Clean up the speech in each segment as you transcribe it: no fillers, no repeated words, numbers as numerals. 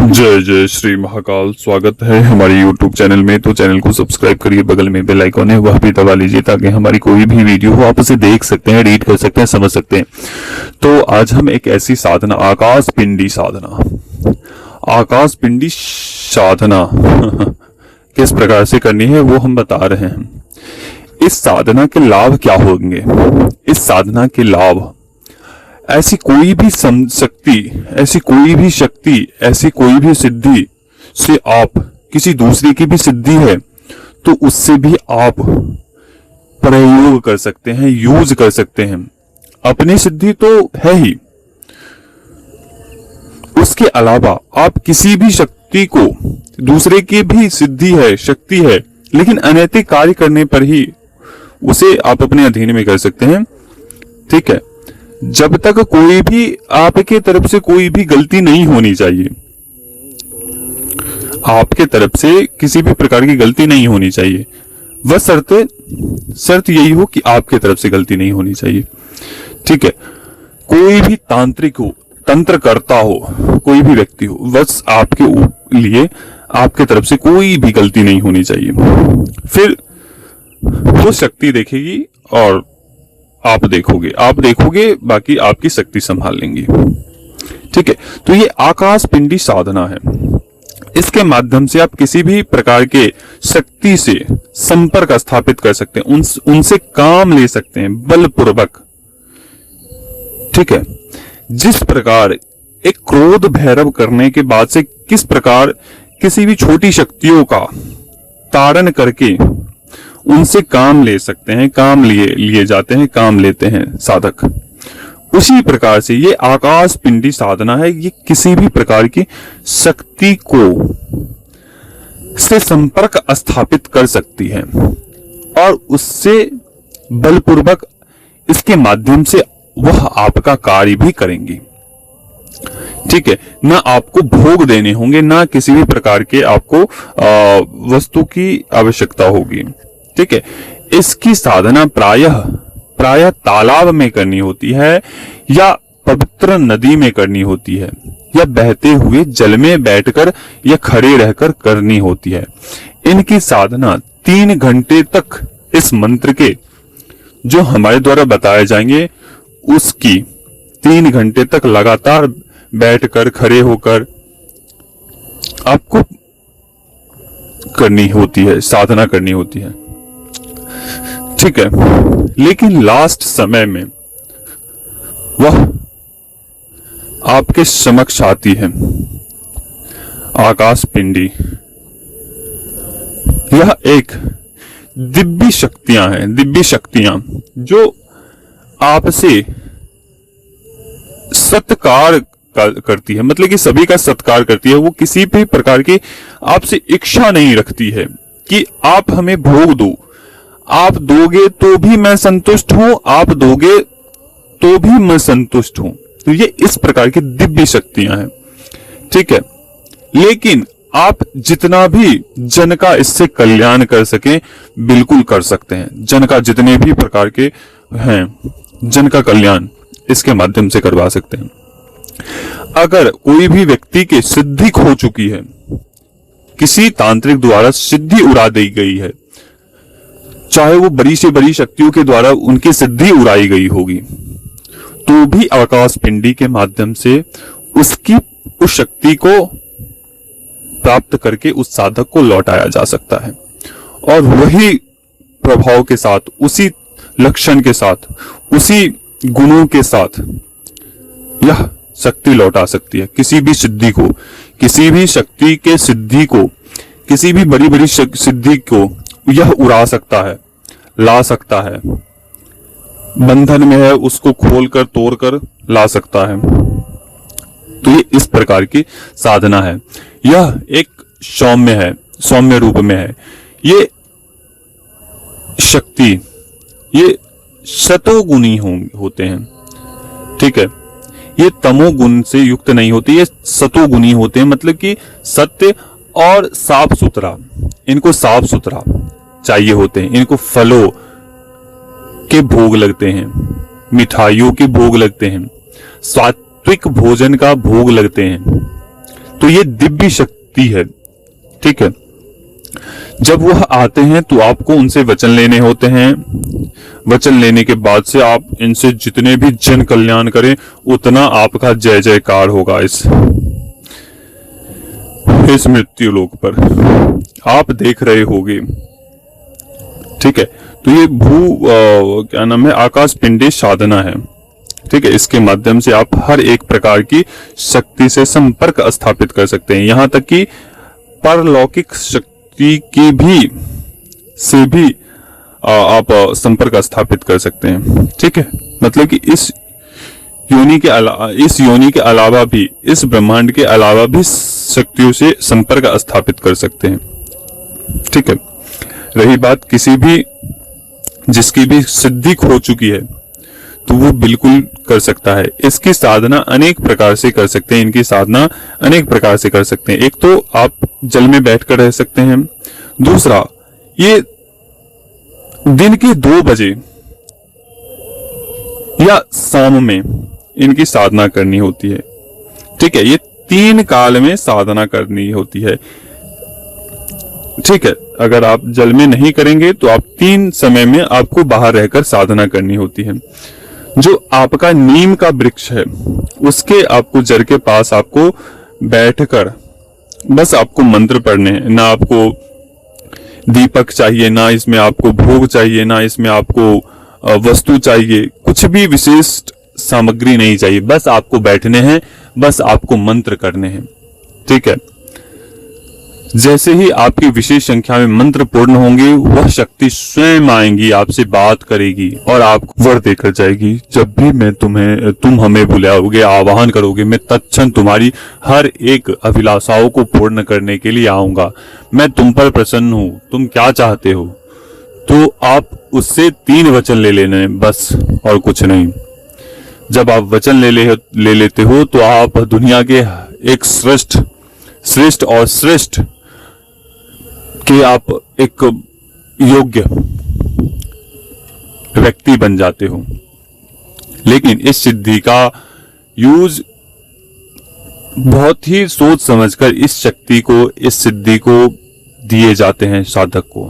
जय जय श्री महाकाल। स्वागत है हमारे YouTube चैनल में। तो चैनल को सब्सक्राइब करिए, बगल में बेल आइकॉन है वह भी दबा लीजिए ताकि हमारी कोई भी वीडियो हो आप उसे देख सकते हैं, रीड कर सकते हैं, समझ सकते हैं। तो आज हम एक ऐसी साधना, आकाश पिंडी साधना किस प्रकार से करनी है वो हम बता रहे हैं। इस साधना के लाभ क्या होंगे? इस साधना के लाभ, ऐसी कोई भी शक्ति, ऐसी कोई भी शक्ति, ऐसी कोई भी सिद्धि से आप किसी दूसरे की भी सिद्धि है तो उससे भी आप प्रयोग कर सकते हैं, यूज कर सकते हैं। अपनी सिद्धि तो है ही, उसके अलावा आप किसी भी शक्ति को, दूसरे की भी सिद्धि है, शक्ति है, लेकिन अनैतिक कार्य करने पर ही उसे आप अपने अधीन में कर सकते हैं। ठीक है, जब तक कोई भी आपके तरफ से कोई भी गलती नहीं होनी चाहिए, आपके तरफ से किसी भी प्रकार की गलती नहीं होनी चाहिए। वह शर्त यही हो कि आपके तरफ से गलती नहीं होनी चाहिए। ठीक है, कोई भी तांत्रिक हो, तंत्रकर्ता हो, कोई भी व्यक्ति हो, बस आपके लिए आपके तरफ से कोई भी गलती नहीं होनी चाहिए। फिर वो शक्ति देखेगी और आप देखोगे, बाकी आपकी शक्ति संभाल लेंगी। ठीक है, तो ये आकाश पिंडी साधना है। इसके माध्यम से आप किसी भी प्रकार के शक्ति से संपर्क स्थापित कर सकते हैं, उनसे काम ले सकते हैं बलपूर्वक। ठीक है, जिस प्रकार एक क्रोध भैरव करने के बाद से किस प्रकार किसी भी छोटी शक्तियों का ताड़न करके उनसे काम ले सकते हैं, काम लिए जाते हैं, काम लेते हैं साधक, उसी प्रकार से ये आकाश पिंडी साधना है। ये किसी भी प्रकार की शक्ति को से संपर्क स्थापित कर सकती है और उससे बलपूर्वक इसके माध्यम से वह आपका कार्य भी करेंगी। ठीक है, ना आपको भोग देने होंगे, ना किसी भी प्रकार के आपको वस्तु की आवश्यकता होगी। ठीक है, इसकी साधना प्रायः तालाब में करनी होती है, या पवित्र नदी में करनी होती है, या बहते हुए जल में बैठकर या खड़े रहकर करनी होती है। इनकी साधना 3 घंटे तक इस मंत्र के जो हमारे द्वारा बताए जाएंगे उसकी 3 घंटे तक लगातार बैठकर, खड़े होकर आपको करनी होती है, साधना करनी होती है। ठीक है, लेकिन लास्ट समय में वह आपके समक्ष आती है आकाश पिंडी। यह एक दिव्य शक्तियां जो आपसे सत्कार करती है, मतलब कि सभी का सत्कार करती है। वो किसी भी प्रकार की आपसे इच्छा नहीं रखती है कि आप हमें भोग दो, आप दोगे तो भी मैं संतुष्ट हूं, आप दोगे तो भी मैं संतुष्ट हूं। तो ये इस प्रकार की दिव्य शक्तियां हैं। ठीक है, लेकिन आप जितना भी जन का इससे कल्याण कर सकें बिल्कुल कर सकते हैं। जन का जितने भी प्रकार के हैं, जन का कल्याण इसके माध्यम से करवा सकते हैं। अगर कोई भी व्यक्ति की सिद्धि खो चुकी है, किसी तांत्रिक द्वारा सिद्धि उड़ा दी गई है, चाहे वो बड़ी से बड़ी शक्तियों के द्वारा उनकी सिद्धि उड़ाई गई होगी, तो भी आकाश पिंडी के माध्यम से उसकी उस शक्ति को प्राप्त करके उस साधक को लौटाया जा सकता है और वही प्रभाव के साथ, उसी लक्षण के साथ, उसी गुणों के साथ यह शक्ति लौटा सकती है। किसी भी सिद्धि को, किसी भी शक्ति के सिद्धि को, किसी भी बड़ी बड़ी सिद्धि को यह उड़ा सकता है, ला सकता है। बंधन में है उसको खोलकर तोड़कर ला सकता है। तो ये इस प्रकार की साधना है। यह एक सौम्य रूप में है। ये शक्ति, ये सतोगुणी होते हैं। ठीक है, ये तमोगुण से युक्त नहीं होते, ये सतोगुणी होते हैं। मतलब कि सत्य और साफ सुथरा, इनको साफ सुथरा चाहिए होते हैं। इनको फलों के भोग लगते हैं, मिठाइयों के भोग लगते हैं, सात्विक भोजन का भोग लगते हैं। तो ये दिव्य शक्ति है। ठीक है, जब वह आते हैं तो आपको उनसे वचन लेने होते हैं। वचन लेने के बाद से आप इनसे जितने भी जन कल्याण करें उतना आपका जय जयकार होगा इस मृत्यु लोक पर आप देख रहे होंगे। ठीक है, तो ये क्या नाम है, आकाश पिंडी साधना है। ठीक है, इसके माध्यम से आप हर एक प्रकार की शक्ति से संपर्क स्थापित कर सकते हैं, यहां तक कि परलौकिक शक्ति की से भी आप संपर्क स्थापित कर सकते हैं। ठीक है, मतलब कि इस योनि के अलावा भी, इस ब्रह्मांड के अलावा भी शक्तियों से संपर्क स्थापित कर सकते हैं। ठीक है, रही बात किसी भी जिसकी भी सिद्धि खो चुकी है तो वो बिल्कुल कर सकता है। इसकी साधना अनेक प्रकार से कर सकते हैं, इनकी साधना अनेक प्रकार से कर सकते हैं। एक तो आप जल में बैठकर रह सकते हैं, दूसरा ये दिन के 2 बजे या शाम में इनकी साधना करनी होती है। ठीक है, ये 3 काल में साधना करनी होती है। ठीक है, अगर आप जल में नहीं करेंगे तो आप 3 समय में आपको बाहर रहकर साधना करनी होती है। जो आपका नीम का वृक्ष है उसके आपको जड़ के पास आपको बैठकर बस आपको मंत्र पढ़ने हैं। ना आपको दीपक चाहिए, ना इसमें आपको भोग चाहिए, ना इसमें आपको वस्तु चाहिए, कुछ भी विशेष सामग्री नहीं चाहिए। बस आपको बैठने हैं, बस आपको मंत्र करने हैं। ठीक है, जैसे ही आपकी विशेष संख्या में मंत्र पूर्ण होंगे वह शक्ति स्वयं आएंगी, आपसे बात करेगी और आपको वर देकर जाएगी। जब भी तुम हमें बुलाओगे, आवाहन करोगे, मैं तत्क्षण तुम्हारी हर एक अभिलाषाओं को पूर्ण करने के लिए आऊंगा। मैं तुम पर प्रसन्न हूं, तुम क्या चाहते हो? तो आप उससे 3 वचन ले लेने बस, और कुछ नहीं। जब आप वचन ले लेते हो तो आप दुनिया के एक श्रेष्ठ और श्रेष्ठ कि आप एक योग्य व्यक्ति बन जाते हो। लेकिन इस सिद्धि का यूज बहुत ही सोच समझकर इस शक्ति को, इस सिद्धि को दिए जाते हैं साधक को,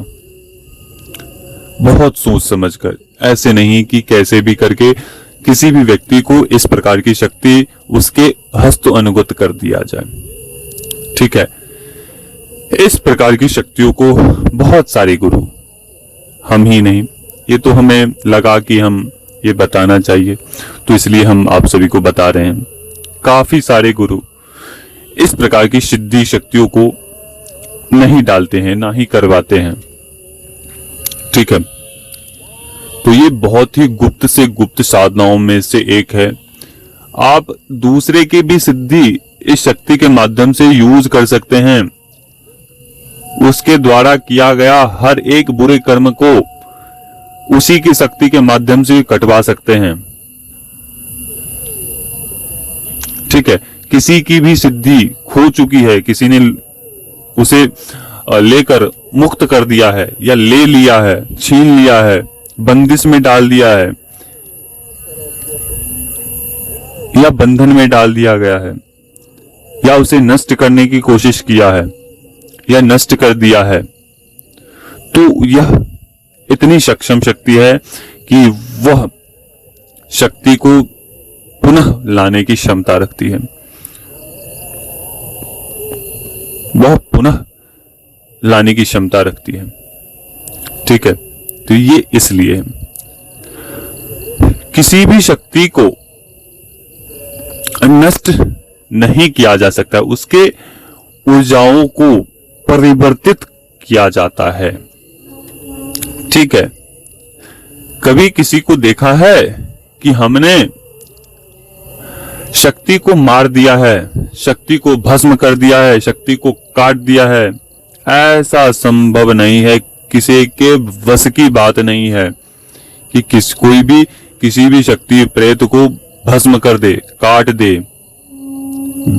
बहुत सोच समझकर। ऐसे नहीं कि कैसे भी करके किसी भी व्यक्ति को इस प्रकार की शक्ति उसके हस्त अनुगत कर दिया जाए। ठीक है, इस प्रकार की शक्तियों को बहुत सारे गुरु, हम ही नहीं, ये तो हमें लगा कि हम ये बताना चाहिए तो इसलिए हम आप सभी को बता रहे हैं। काफी सारे गुरु इस प्रकार की सिद्धि शक्तियों को नहीं डालते हैं, ना ही करवाते हैं। ठीक है, तो ये बहुत ही गुप्त से गुप्त साधनाओं में से एक है। आप दूसरे की भी सिद्धि इस शक्ति के माध्यम से यूज कर सकते हैं। उसके द्वारा किया गया हर एक बुरे कर्म को उसी की शक्ति के माध्यम से कटवा सकते हैं। ठीक है, किसी की भी सिद्धि खो चुकी है, किसी ने उसे लेकर मुक्त कर दिया है या ले लिया है, छीन लिया है, बंदिश में डाल दिया है या बंधन में डाल दिया गया है, या उसे नष्ट करने की कोशिश किया है या नष्ट कर दिया है, तो यह इतनी सक्षम शक्ति है कि वह शक्ति को पुनः लाने की क्षमता रखती है। वह पुनः लाने की क्षमता रखती है। ठीक है, तो ये इसलिए किसी भी शक्ति को नष्ट नहीं किया जा सकता, उसके ऊर्जाओं को परिवर्तित किया जाता है। ठीक है, कभी किसी को देखा है कि हमने शक्ति को मार दिया है, शक्ति को भस्म कर दिया है, शक्ति को काट दिया है? ऐसा संभव नहीं है, किसी के वश की बात नहीं है कि कोई भी किसी भी शक्ति प्रेत को भस्म कर दे, काट दे।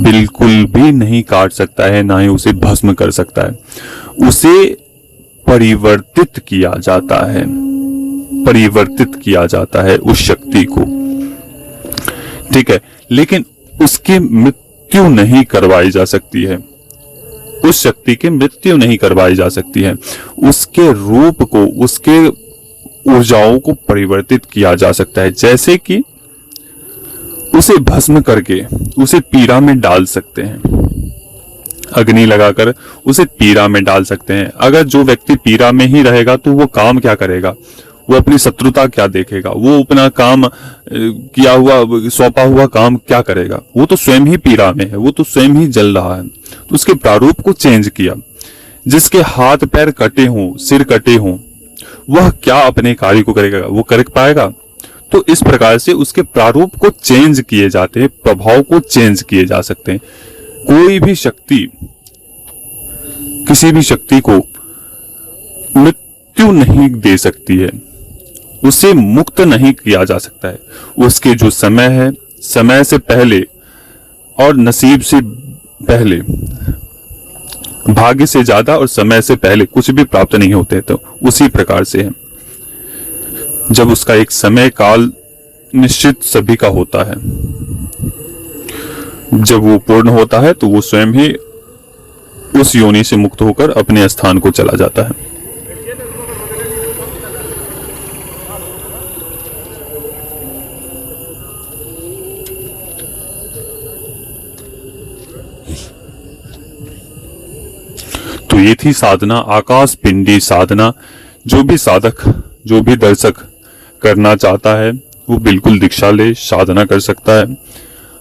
बिल्कुल भी नहीं काट सकता है, ना ही उसे भस्म कर सकता है। उसे परिवर्तित किया जाता है, परिवर्तित किया जाता है उस शक्ति को। ठीक है, लेकिन उसकी मृत्यु नहीं करवाई जा सकती है, उस शक्ति की मृत्यु नहीं करवाई जा सकती है। उसके रूप को, उसके ऊर्जाओं को परिवर्तित किया जा सकता है। जैसे कि उसे भस्म करके उसे पीड़ा में डाल सकते हैं, अग्नि लगाकर उसे पीड़ा में डाल सकते हैं। अगर जो व्यक्ति पीड़ा में ही रहेगा तो वो काम क्या करेगा, वो अपनी शत्रुता क्या देखेगा, वो अपना काम किया हुआ सौंपा हुआ काम क्या करेगा, वो तो स्वयं ही पीड़ा में है, वो तो स्वयं ही जल रहा है। तो उसके प्रारूप को चेंज किया। जिसके हाथ पैर कटे हों, सिर कटे हों, वह क्या अपने कार्य को करेगा, वो कर पाएगा? तो इस प्रकार से उसके प्रारूप को चेंज किए जाते हैं, प्रभाव को चेंज किए जा सकते हैं। कोई भी शक्ति किसी भी शक्ति को मृत्यु नहीं दे सकती है, उसे मुक्त नहीं किया जा सकता है। उसके जो समय है, समय से पहले और नसीब से पहले, भाग्य से ज्यादा और समय से पहले कुछ भी प्राप्त नहीं होते। तो उसी प्रकार से है, जब उसका एक समय काल निश्चित सभी का होता है, जब वो पूर्ण होता है तो वो स्वयं ही उस योनि से मुक्त होकर अपने स्थान को चला जाता है। तो ये थी साधना, आकाश पिंडी साधना। जो भी साधक, जो भी दर्शक करना चाहता है वो बिल्कुल दीक्षा ले, साधना कर सकता है।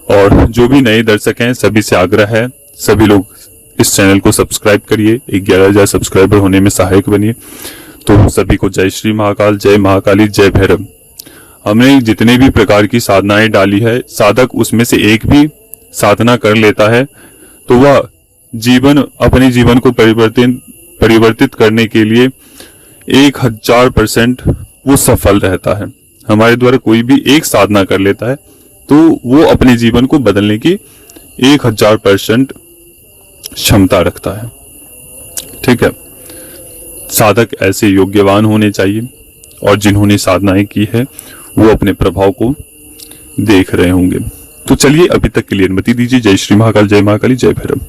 और जो भी नए दर्शक हैं सभी से आग्रह है, सभी लोग इस चैनल को सब्सक्राइब करिए, 11,000 सब्सक्राइबर होने में सहायक बनिए। तो सभी को जय श्री महाकाल, जय महाकाली, जय भैरव। हमने जितने भी प्रकार की साधनाएं डाली है, साधक उसमें से एक भी साधना कर लेता है तो वह अपने जीवन को परिवर्तित करने के लिए 1000% वो सफल रहता है। हमारे द्वारा कोई भी एक साधना कर लेता है तो वो अपने जीवन को बदलने की 1000% क्षमता रखता है। ठीक है, साधक ऐसे योग्यवान होने चाहिए और जिन्होंने साधनाएं की है वो अपने प्रभाव को देख रहे होंगे। तो चलिए अभी तक के लिए अनुमति दीजिए। जय श्री महाकाल, जय महाकाली, जय भैरव।